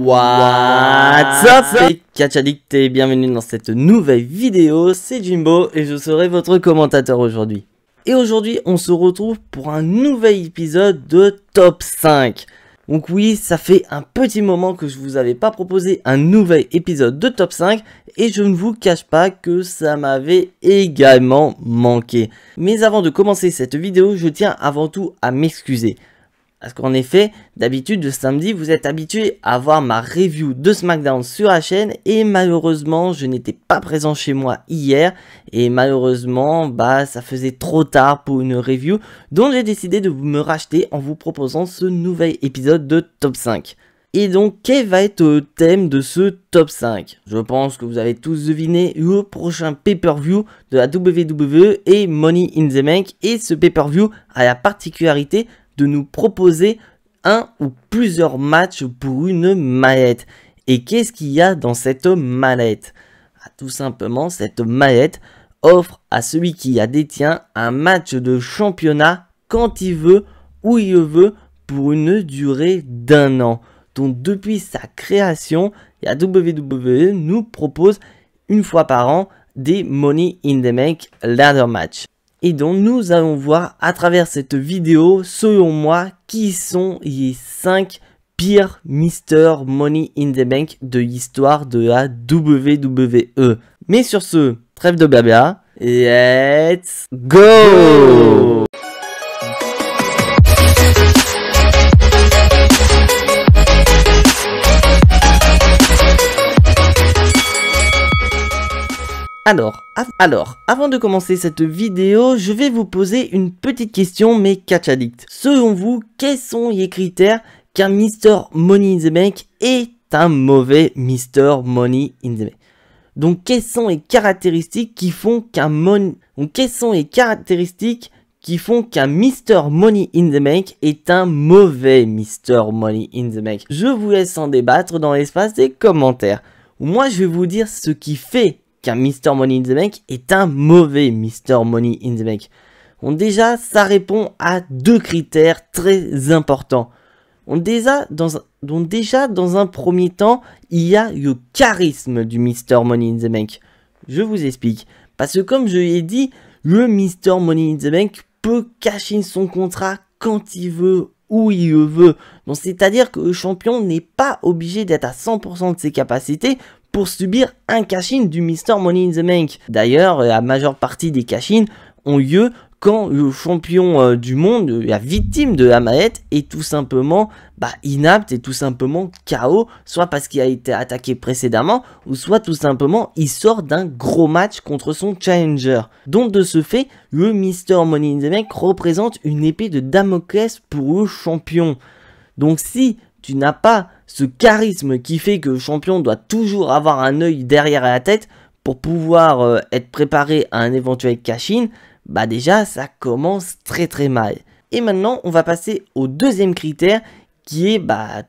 What's up, c'est Catch Addict et bienvenue dans cette nouvelle vidéo, c'est Jimbo et je serai votre commentateur aujourd'hui. Et aujourd'hui on se retrouve pour un nouvel épisode de Top 5. Donc oui, ça fait un petit moment que je vous avais pas proposé un nouvel épisode de Top 5 et je ne vous cache pas que ça m'avait également manqué. Mais avant de commencer cette vidéo, je tiens avant tout à m'excuser. Parce qu'en effet, d'habitude le samedi, vous êtes habitué à voir ma review de SmackDown sur la chaîne et malheureusement, je n'étais pas présent chez moi hier et malheureusement, ça faisait trop tard pour une review, donc j'ai décidé de me racheter en vous proposant ce nouvel épisode de Top 5. Et donc, quel va être le thème de ce Top 5? Je pense que vous avez tous deviné, le prochain pay-per-view de la WWE et Money in the Bank, et ce pay-per-view a la particularité de nous proposer un ou plusieurs matchs pour une mallette. Et qu'est-ce qu'il y a dans cette mallette? Tout simplement, cette mallette offre à celui qui la détient un match de championnat quand il veut, où il veut, pour une durée d'1 an. Donc depuis sa création, la WWE nous propose une fois par an des Money in the Bank ladder match. Et donc nous allons voir à travers cette vidéo, selon moi, qui sont les 5 pires Mr. Money in the Bank de l'histoire de la WWE. Mais sur ce, trêve de blabla, let's go! Alors, avant de commencer cette vidéo, je vais vous poser une petite question, mes Catch Addict. Selon vous, quels sont les critères qu'un Mr. Money in the Bank est un mauvais Mr. Money in the Bank? Donc, quelles sont les caractéristiques qui font qu'un Mr. Money in the Bank est un mauvais Mr. Money in the Bank? Je vous laisse en débattre dans l'espace des commentaires. Moi, je vais vous dire ce qui fait qu'un Mr. Money in the Bank est un mauvais Mr. Money in the Bank. Donc déjà, ça répond à 2 critères très importants. Donc déjà, dans un premier temps, il y a le charisme du Mr. Money in the Bank. Je vous explique. Parce que comme je l'ai dit, le Mr. Money in the Bank peut cacher son contrat quand il veut, où il le veut. Donc c'est-à-dire que le champion n'est pas obligé d'être à 100% de ses capacités pour subir un cash-in du Mr. Money in the Bank. D'ailleurs, la majeure partie des cash-in ont lieu quand le champion du monde, la victime de la mallette, est tout simplement inapte et tout simplement KO, soit parce qu'il a été attaqué précédemment, ou soit tout simplement il sort d'un gros match contre son challenger. Donc de ce fait, le Mr. Money in the Bank représente une épée de Damoclès pour le champion. Donc si tu n'as pas ce charisme qui fait que le champion doit toujours avoir un œil derrière la tête pour pouvoir être préparé à un éventuel cash-in, déjà ça commence très mal. Et maintenant on va passer au deuxième critère qui est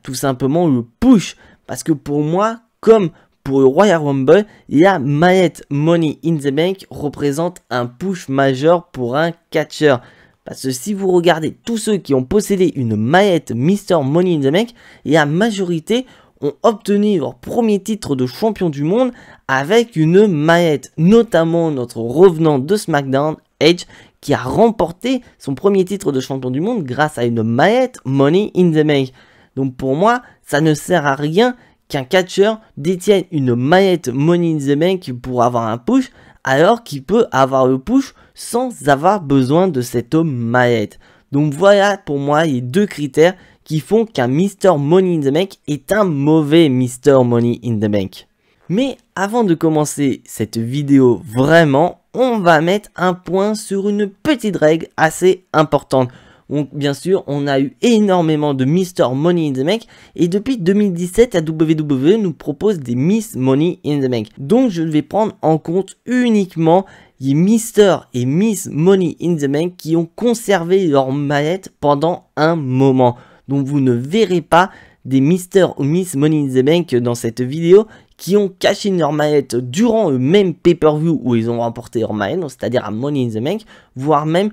tout simplement le push. Parce que pour moi, comme pour le Royal Rumble, la mallette Money in the Bank représente un push majeur pour un catcheur. Parce que si vous regardez tous ceux qui ont possédé une mallette Mr. Money in the Bank, la majorité ont obtenu leur premier titre de champion du monde avec une mallette. Notamment notre revenant de SmackDown, Edge, qui a remporté son premier titre de champion du monde grâce à une mallette Money in the Bank. Donc pour moi, ça ne sert à rien qu'un catcheur détienne une mallette Money in the Bank pour avoir un push, alors qu'il peut avoir le push sans avoir besoin de cette mallette. Donc voilà pour moi les 2 critères qui font qu'un Mr. Money in the Bank est un mauvais Mr. Money in the Bank. Mais avant de commencer cette vidéo vraiment, on va mettre un point sur une petite règle assez importante. Donc bien sûr, on a eu énormément de Mr. Money in the Bank et depuis 2017, la WWE nous propose des Miss Money in the Bank. Donc je vais prendre en compte uniquement les Mr. et Miss Money in the Bank qui ont conservé leur mallette pendant un moment. Donc vous ne verrez pas des Mr. ou Miss Money in the Bank dans cette vidéo qui ont caché leur mallette durant le même pay-per-view où ils ont remporté leur mallette, c'est-à-dire à Money in the Bank, voire même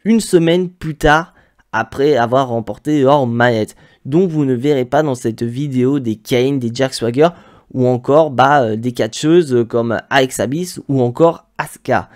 une semaine plus tard après avoir remporté leur mallette. dont vous ne verrez pas dans cette vidéo des Kane, des Jack Swagger ou encore des catcheuses comme Alexa Bliss ou encore Asuka.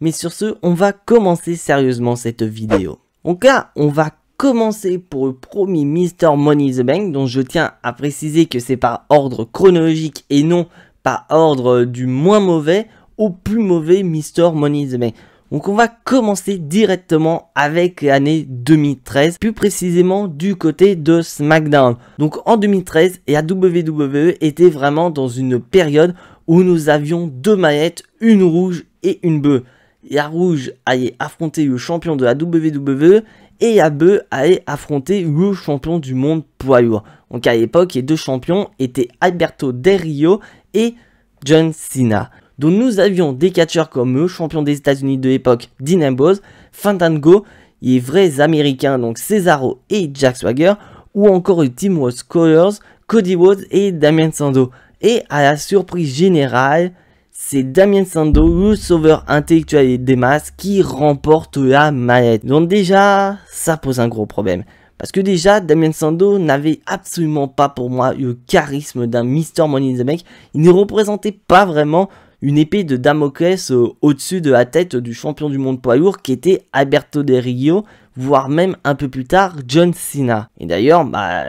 Mais sur ce, on va commencer sérieusement cette vidéo. Donc là, on va commencer pour le premier Mr. Money in the Bank, dont je tiens à préciser que c'est par ordre chronologique et non par ordre du moins mauvais au plus mauvais Mr. Money in the Bank. Donc on va commencer directement avec l'année 2013, plus précisément du côté de SmackDown. Donc en 2013, la WWE était vraiment dans une période où nous avions deux maillettes, une rouge et une bleue. La rouge allait affronter le champion de la WWE et la bleue allait affronter le champion du monde poids lourd. Donc à l'époque, les deux champions étaient Alberto Del Rio et John Cena. Donc nous avions des catcheurs comme le champion des États-Unis de l'époque, Dean Ambrose, Fandango, les vrais américains donc Cesaro et Jack Swagger, ou encore le Team Rose Colors, Cody Rhodes et Damien Sandow. Et à la surprise générale, c'est Damien Sandow, le sauveur intellectuel des masses, qui remporte la mallette. Donc déjà, ça pose un gros problème. Parce que déjà, Damien Sandow n'avait absolument pas pour moi le charisme d'un Mr. Money in the Bank. Il ne représentait pas vraiment une épée de Damoclès au-dessus de la tête du champion du monde poids lourd qui était Alberto Del Rio, voire même un peu plus tard John Cena. Et d'ailleurs,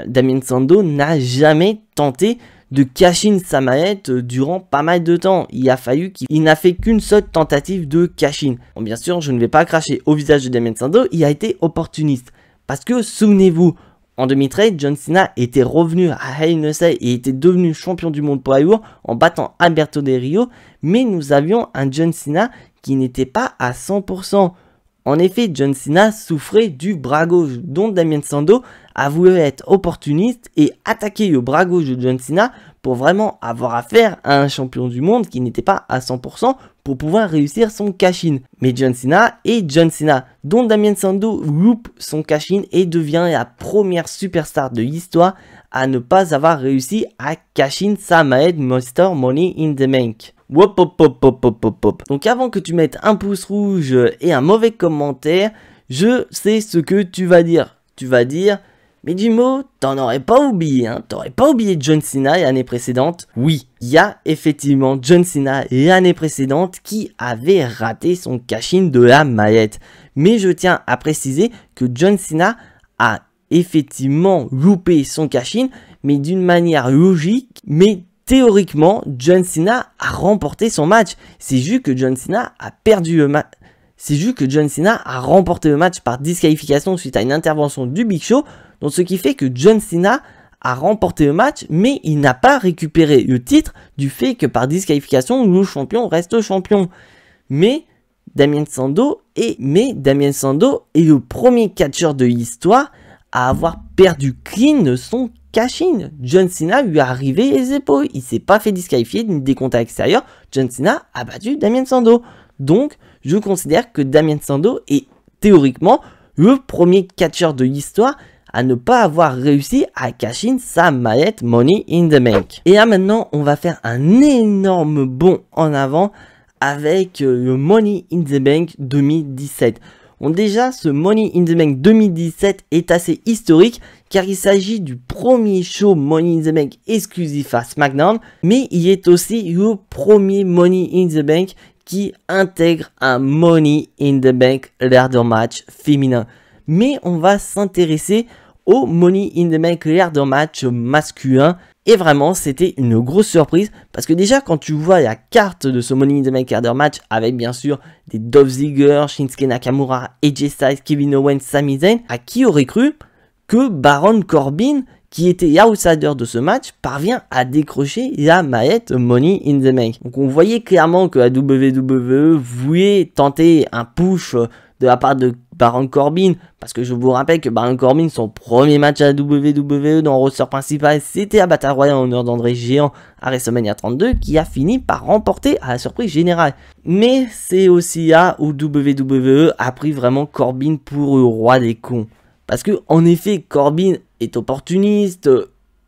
Damien Sandow n'a jamais tenté de cash-in sa mallette durant pas mal de temps. Il a fallu qu'il n'a fait qu'une seule tentative de cash-in. Bon, bien sûr, je ne vais pas cracher au visage de Damien Sandow, il a été opportuniste. Parce que, souvenez-vous, en 2013, John Cena était revenu à Hell in a Cell et était devenu champion du monde poids lourd en battant Alberto Del Rio, mais nous avions un John Cena qui n'était pas à 100%. En effet, John Cena souffrait du bras gauche, dont Damien Sandow a voulu être opportuniste et attaquer le bras gauche de John Cena pour vraiment avoir affaire à un champion du monde qui n'était pas à 100% pour pouvoir réussir son cash-in. Mais John Cena est John Cena, dont Damien Sandow loupe son cash-in et devient la première superstar de l'histoire à ne pas avoir réussi à cash-in sa mallette Mr. Money in the Bank. Wop, hop, hop, hop, hop, hop, hop. Donc avant que tu mettes un pouce rouge et un mauvais commentaire, je sais ce que tu vas dire. Tu vas dire, mais Jimo, t'en aurais pas oublié, hein? T'aurais pas oublié John Cena l'année précédente? Oui, il y a effectivement John Cena l'année précédente qui avait raté son cash-in de la mallette. Mais je tiens à préciser que John Cena a effectivement loupé son cash-in, mais d'une manière logique, mais théoriquement, John Cena a remporté son match. C'est juste que John Cena a perdu le match. C'est juste que John Cena a remporté le match par disqualification suite à une intervention du Big Show. Donc ce qui fait que John Cena a remporté le match, mais il n'a pas récupéré le titre du fait que par disqualification, le champion reste champion. Mais Damien Sandow est le premier catcheur de l'histoire à avoir perdu clean son cash-in. John Cena lui a arrivé les épaules. Il s'est pas fait disqualifier ni décompte à l'extérieur. John Cena a battu Damien Sandow. Donc, je considère que Damien Sandow est théoriquement le premier catcheur de l'histoire à ne pas avoir réussi à cash-in sa mallette Money in the Bank. Et là maintenant, on va faire un énorme bond en avant avec le Money in the Bank 2017. Bon, déjà, ce Money in the Bank 2017 est assez historique car il s'agit du premier show Money in the Bank exclusif à SmackDown, mais il est aussi le premier Money in the Bank qui intègre un Money in the Bank ladder match féminin. Mais on va s'intéresser au Money in the Bank ladder match masculin. Et vraiment, c'était une grosse surprise parce que déjà, quand tu vois la carte de ce Money in the Bank ladder match avec bien sûr des Dolph Ziggler, Shinsuke Nakamura, AJ Styles, Kevin Owens, Sami Zayn, à qui aurait cru que Baron Corbin, qui était l'outsider de ce match, parvient à décrocher la mallette Money in the Bank. Donc on voyait clairement que la WWE voulait tenter un push de la part de Baron Corbin, parce que je vous rappelle que Baron Corbin, son premier match à la WWE dans le roster principal, c'était à Battle Royale en honneur d'André Géant à WrestleMania 32, qui a fini par remporter à la surprise générale. Mais c'est aussi là où WWE a pris vraiment Corbin pour le roi des cons. Parce que en effet, Corbin est opportuniste,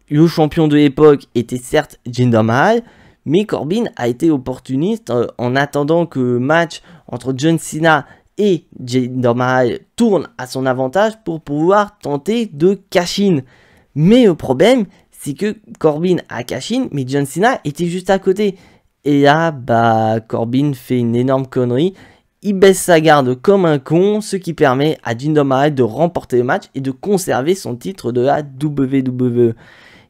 le champion de l'époque était certes Jinder Mahal, mais Corbin a été opportuniste en attendant que le match entre John Cena et Jinder Mahal tourne à son avantage pour pouvoir tenter de cash-in. Mais le problème, c'est que Corbin a cash-in, mais John Cena était juste à côté. Et là, bah, Corbin fait une énorme connerie. Il baisse sa garde comme un con, ce qui permet à Jinder Mahal de remporter le match et de conserver son titre de la WWE.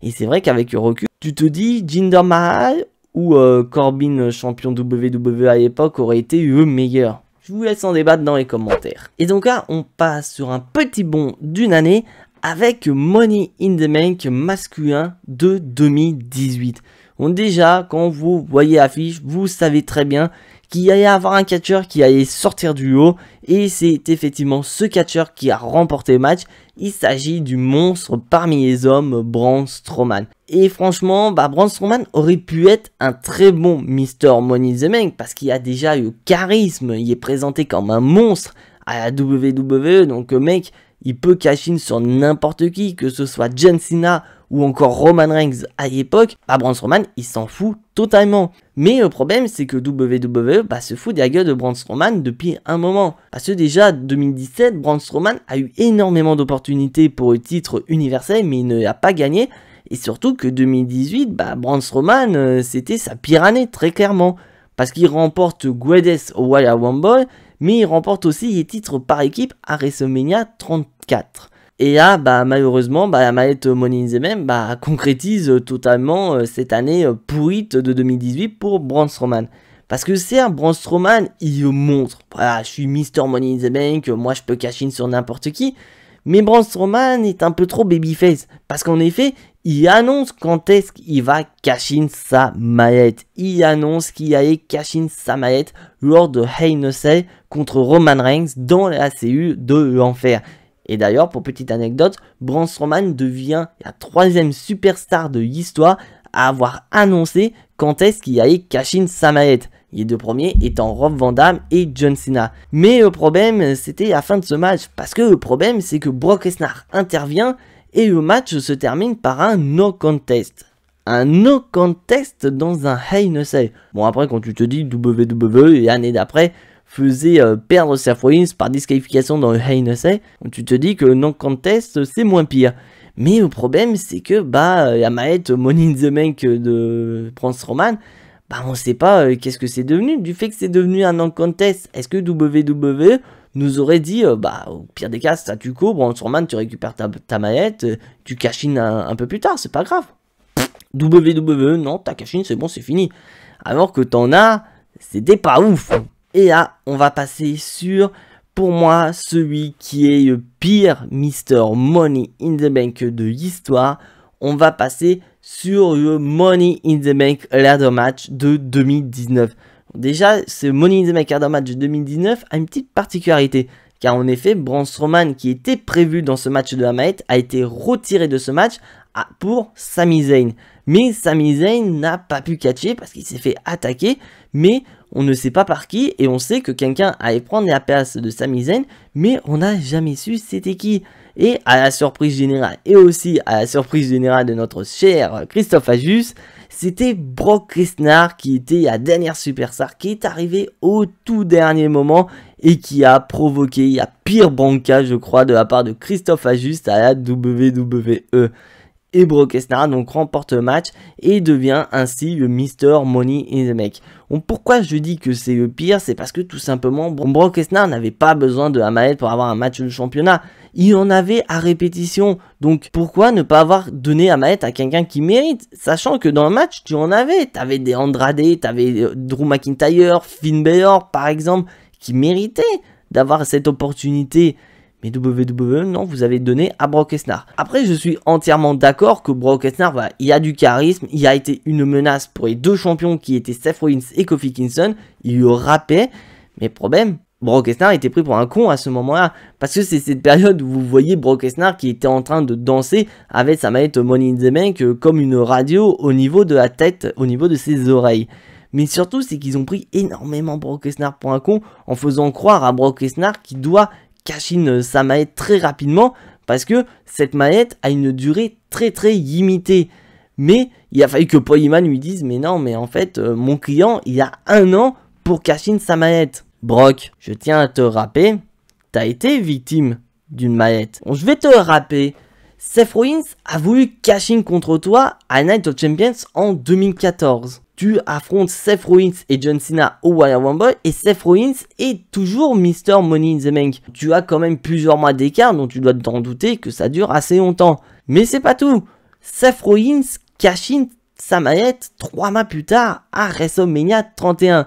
Et c'est vrai qu'avec le recul, tu te dis Jinder Mahal ou Corbin champion WWE à l'époque aurait été le meilleur. Je vous laisse en débattre dans les commentaires. Et donc là, on passe sur un petit bond d'une année avec Money in the Bank masculin de 2018. Donc déjà, quand vous voyez l'affiche, vous savez très bien qu'il allait y avoir un catcheur qui allait sortir du lot. Et c'est effectivement ce catcheur qui a remporté le match. Il s'agit du monstre parmi les hommes, Braun Strowman. Et franchement, Braun Strowman aurait pu être un très bon Mr. Money in the Bank parce qu'il a déjà le charisme. Il est présenté comme un monstre à la WWE. Donc le mec, il peut cash in sur n'importe qui, que ce soit John Cena ou encore Roman Reigns à l'époque. Braun Strowman, il s'en fout totalement. Mais le problème, c'est que WWE se fout de la gueule de Braun Strowman depuis un moment. Parce que déjà, 2017, Braun Strowman a eu énormément d'opportunités pour le titre universel, mais il ne l'a pas gagné. Et surtout que 2018, Braun Strowman, c'était sa pire année, très clairement. Parce qu'il remporte Greatest au Royal Rumble, mais il remporte aussi les titres par équipe à WrestleMania 34. Et là, malheureusement, la mallette Money in the Bank concrétise totalement cette année pourrite de 2018 pour Braun Strowman. Parce que c'est un Braun Strowman, il montre, voilà, je suis Mr. Money in the Bank, moi je peux cash in sur n'importe qui. Mais Braun Strowman est un peu trop babyface. Parce qu'en effet, il annonce quand est-ce qu'il va cash in sa mallette. Il annonce qu'il allait cash in sa mallette lors de Hell in a Cell contre Roman Reigns dans la CU de l'enfer. Et d'ailleurs, pour petite anecdote, Braun Strowman devient la 3e superstar de l'histoire à avoir annoncé quand est-ce qu'il allait cash in sa mallette. Les deux premiers étant Rob Van Dam et John Cena. Mais le problème, c'était la fin de ce match. Parce que le problème, c'est que Brock Lesnar intervient et le match se termine par un no contest. Un no contest dans un Hell in a Cell. Bon, après, quand tu te dis WWE et l'année d'après faisait perdre Seth Rollins par disqualification dans le Hell in a Cell, tu te dis que no contest, c'est moins pire. Mais le problème, c'est que la mallette Money in the Bank de Braun Strowman, on ne sait pas qu'est-ce que c'est devenu. Du fait que c'est devenu un non-contest, est-ce que WWE nous aurait dit, au pire des cas, statu quo, Braun Strowman, tu récupères ta mallette, tu cash in un peu plus tard, c'est pas grave. WWE, non, ta cash in, c'est bon, c'est fini. Alors que t'en as, c'était pas ouf. Et là, on va passer sur, pour moi, celui qui est le pire Mr. Money in the Bank de l'histoire. On va passer sur le Money in the Bank Ladder Match de 2019. Déjà, ce Money in the Bank Ladder Match de 2019 a une petite particularité. Car en effet, Braun Strowman, qui était prévu dans ce match de la mallette, a été retiré de ce match pour Sami Zayn. Mais Sami Zayn n'a pas pu catcher parce qu'il s'est fait attaquer. Mais on ne sait pas par qui et on sait que quelqu'un allait prendre la place de Sami Zayn. Mais on n'a jamais su c'était qui. Et à la surprise générale, et aussi à la surprise générale de notre cher Christophe Ajus, c'était Brock Lesnar qui était la dernière superstar qui est arrivé au tout dernier moment et qui a provoqué la pire banca, je crois, de la part de Christophe Ajus à la WWE. Et Brock Lesnar donc remporte le match et devient ainsi le Mr. Money in the Bank. Donc pourquoi je dis que c'est le pire, c'est parce que tout simplement Brock Lesnar n'avait pas besoin de la mallette pour avoir un match de championnat. Il en avait à répétition. Donc pourquoi ne pas avoir donné la mallette à quelqu'un qui mérite, sachant que dans le match tu en avais. T'avais des Andrade, t'avais Drew McIntyre, Finn Balor par exemple, qui méritaient d'avoir cette opportunité. Mais WWE, non, vous avez donné à Brock Lesnar. Après, je suis entièrement d'accord que Brock Lesnar, voilà, il a du charisme, il a été une menace pour les deux champions qui étaient Seth Rollins et Kofi Kingston. Il le rappait, mais problème, Brock Lesnar était pris pour un con à ce moment-là. Parce que c'est cette période où vous voyez Brock Lesnar qui était en train de danser avec sa mallette Money in the Bank comme une radio au niveau de la tête, au niveau de ses oreilles. Mais surtout, c'est qu'ils ont pris énormément Brock Lesnar pour un con en faisant croire à Brock Lesnar qu'il doit cash in sa mallette très rapidement parce que cette mallette a une durée très limitée. Mais il a fallu que Paul Heyman lui dise mais non, mais en fait mon client il a 1 an pour cash in sa mallette. Brock, je tiens à te rappeler, t'as été victime d'une mallette. Bon, je vais te le rappeler, Seth Rollins a voulu cash in contre toi à Night of Champions en 2014. Tu affrontes Seth Rollins et John Cena au Royal Rumble et Seth Rollins est toujours Mr. Money in the Bank. Tu as quand même plusieurs mois d'écart, donc tu dois t'en douter que ça dure assez longtemps. Mais c'est pas tout. Seth Rollins cash in sa maillette 3 mois plus tard à WrestleMania 31.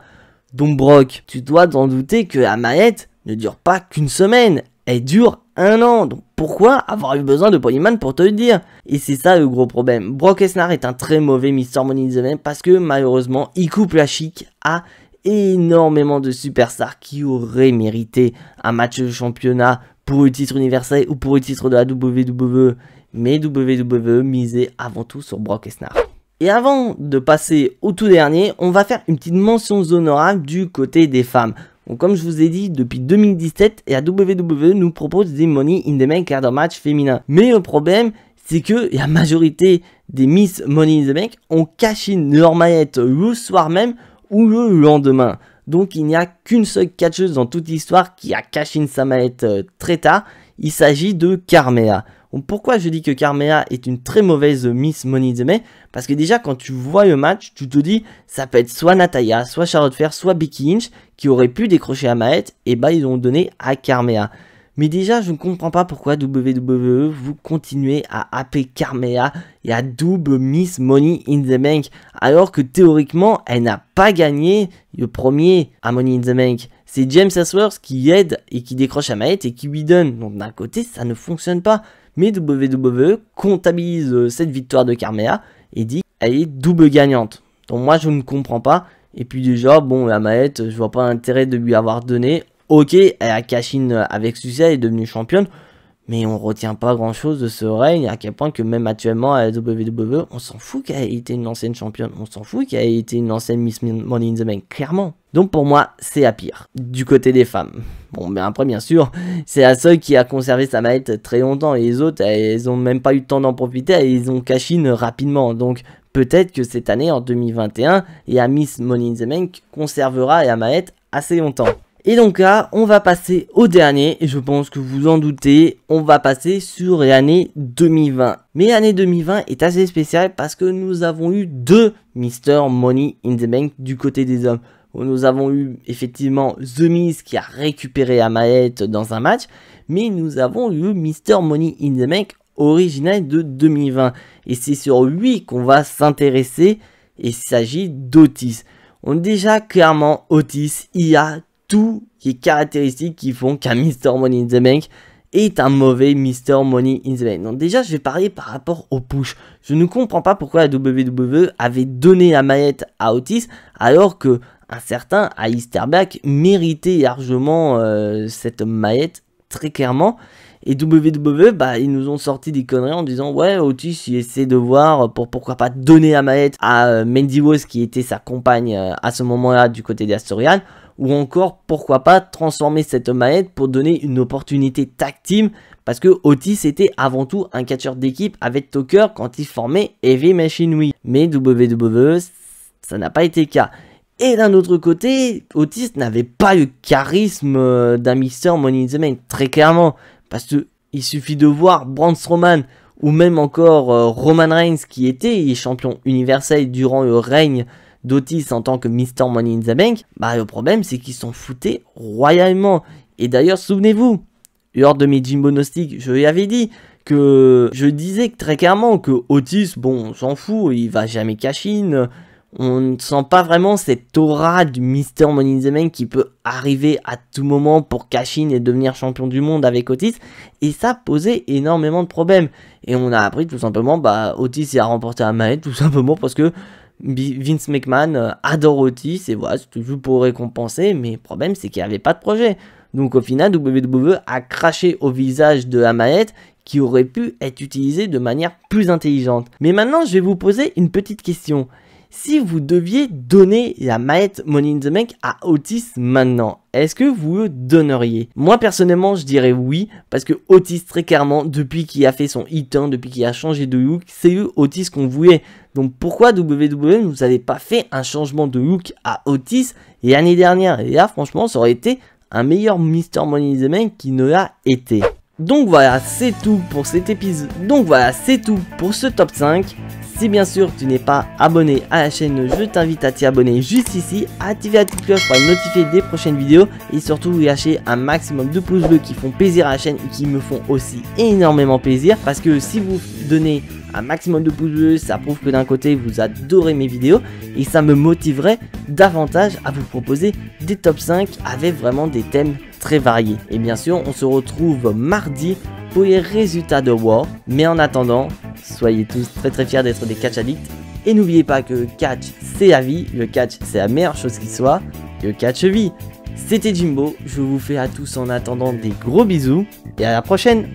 Donc Brock, tu dois t'en douter que la maillette ne dure pas qu'une semaine, elle dure 1 an. Donc pourquoi avoir eu besoin de Polyman pour te le dire? Et c'est ça le gros problème. Brock Lesnar est un très mauvais Mr. Money in the Bank parce que malheureusement il coupe la chic à énormément de superstars qui auraient mérité un match de championnat pour le titre universel ou pour le titre de la WWE. Mais WWE misait avant tout sur Brock Lesnar. Et avant de passer au tout dernier, on va faire une petite mention honorable du côté des femmes. Donc comme je vous ai dit, depuis 2017, la WWE nous propose des Money in the Bank ladder match féminin. Mais le problème, c'est que la majorité des Miss Money in the Bank ont cash in leur maillette le soir même ou le lendemain. Donc il n'y a qu'une seule catcheuse dans toute l'histoire qui a cash in sa maillette très tard. Il s'agit de Carmella. Donc pourquoi je dis que Carmella est une très mauvaise Miss Money in the Bank? Parce que déjà quand tu vois le match, tu te dis ça peut être soit Natalya, soit Charlotte Flair, soit Becky Lynch qui auraient pu décrocher la maillette et bah ils l'ont donné à Carmella. Mais déjà je ne comprends pas pourquoi WWE vous continuez à appeler Carmella la double Miss Money in the Bank alors que théoriquement elle n'a pas gagné le premier à Money in the Bank. C'est James Ellsworth qui aide et qui décroche la maillette et qui lui donne. Donc d'un côté ça ne fonctionne pas. Mais WWE comptabilise cette victoire de Carmella et dit qu'elle est double gagnante. Donc moi je ne comprends pas. Et puis déjà, bon, la maillette, je vois pas l'intérêt de lui avoir donné. Ok, elle a cash in avec succès, elle est devenue championne. Mais on retient pas grand chose de ce règne, à quel point que même actuellement à la WWE, on s'en fout qu'elle ait été une ancienne championne. On s'en fout qu'elle ait été une ancienne Miss Money in the Bank, clairement. Donc pour moi, c'est la pire, du côté des femmes. Bon, mais après, bien sûr, c'est la seule qui a conservé sa maillette très longtemps. Et les autres, elles ont même pas eu le temps d'en profiter, et ils ont cash in rapidement. Donc peut-être que cette année, en 2021, la Miss Money in the Bank conservera la maillette assez longtemps. Et donc là, on va passer au dernier, et je pense que vous en doutez, on va passer sur l'année 2020. Mais l'année 2020 est assez spéciale parce que nous avons eu 2 Mr. Money in the Bank du côté des hommes. Nous avons eu effectivement The Miz qui a récupéré la maillette dans un match, mais nous avons eu Mr. Money in the Bank original de 2020. Et c'est sur lui qu'on va s'intéresser, et il s'agit d'Otis. On déjà clairement, Otis, il a tous les caractéristiques qui font qu'un Mr. Money in the Bank est un mauvais Mr. Money in the Bank. Donc déjà, je vais parler par rapport au push. Je ne comprends pas pourquoi la WWE avait donné la maillette à Otis, alors que un certain Aleister Black méritait largement cette maillette, très clairement. Et WWE, bah, ils nous ont sorti des conneries en disant ouais, Otis, il essaie de voir pourquoi pas donner la maillette à Mandy Rose qui était sa compagne à ce moment-là du côté des Astorian. Ou encore, pourquoi pas transformer cette maillette pour donner une opportunité tag team. Parce que Otis était avant tout un catcheur d'équipe avec Tucker quand il formait Heavy Machinery. Mais WWE, ça n'a pas été le cas. Et d'un autre côté, Otis n'avait pas le charisme d'un Mr. Money in the Bank, très clairement. Parce qu'il suffit de voir Braun Strowman ou même encore Roman Reigns qui était champion universel durant le règne d'Otis en tant que Mr. Money in the Bank, bah le problème c'est qu'ils s'en foutaient royalement. Et d'ailleurs, souvenez-vous, lors de mes Jimbo Gnostics, je lui avais dit que je disais très clairement que Otis, bon, on s'en fout, il va jamais cash in. On ne sent pas vraiment cette aura du Mr. Money in the Bank qui peut arriver à tout moment pour cash in et devenir champion du monde avec Otis. Et ça posait énormément de problèmes. Et on a appris tout simplement, bah Otis a remporté la maillette tout simplement parce que Vince McMahon adore Otis et voilà, c'est toujours pour récompenser, mais le problème c'est qu'il n'y avait pas de projet. Donc au final, WWE a craché au visage de la maillette qui aurait pu être utilisée de manière plus intelligente. Mais maintenant, je vais vous poser une petite question. Si vous deviez donner la maillette Money in the Bank à Otis maintenant, est-ce que vous le donneriez? Moi personnellement je dirais oui, parce que Otis très clairement, depuis qu'il a fait son hit-turn, depuis qu'il a changé de look, c'est le Otis qu'on voulait. Donc pourquoi WWE ne nous avait pas fait un changement de look à Otis l'année dernière? Et là franchement ça aurait été un meilleur Mr. Money in the Bank qui ne l'a été. Donc voilà, c'est tout pour cet épisode. Donc voilà, c'est tout pour ce top 5. Si bien sûr tu n'es pas abonné à la chaîne, je t'invite à t'y abonner juste ici, à activer la petite cloche pour être notifié des prochaines vidéos et surtout lâcher un maximum de pouces bleus qui font plaisir à la chaîne et qui me font aussi énormément plaisir, parce que si vous donnez un maximum de pouces bleus, ça prouve que d'un côté vous adorez mes vidéos et ça me motiverait davantage à vous proposer des top 5 avec vraiment des thèmes très variés. Et bien sûr on se retrouve mardi pour les résultats de War, mais en attendant, soyez tous très fiers d'être des catch addicts et n'oubliez pas que catch c'est la vie, le catch c'est la meilleure chose qui soit, le catch vie. C'était Jimbo, je vous fais à tous en attendant des gros bisous et à la prochaine.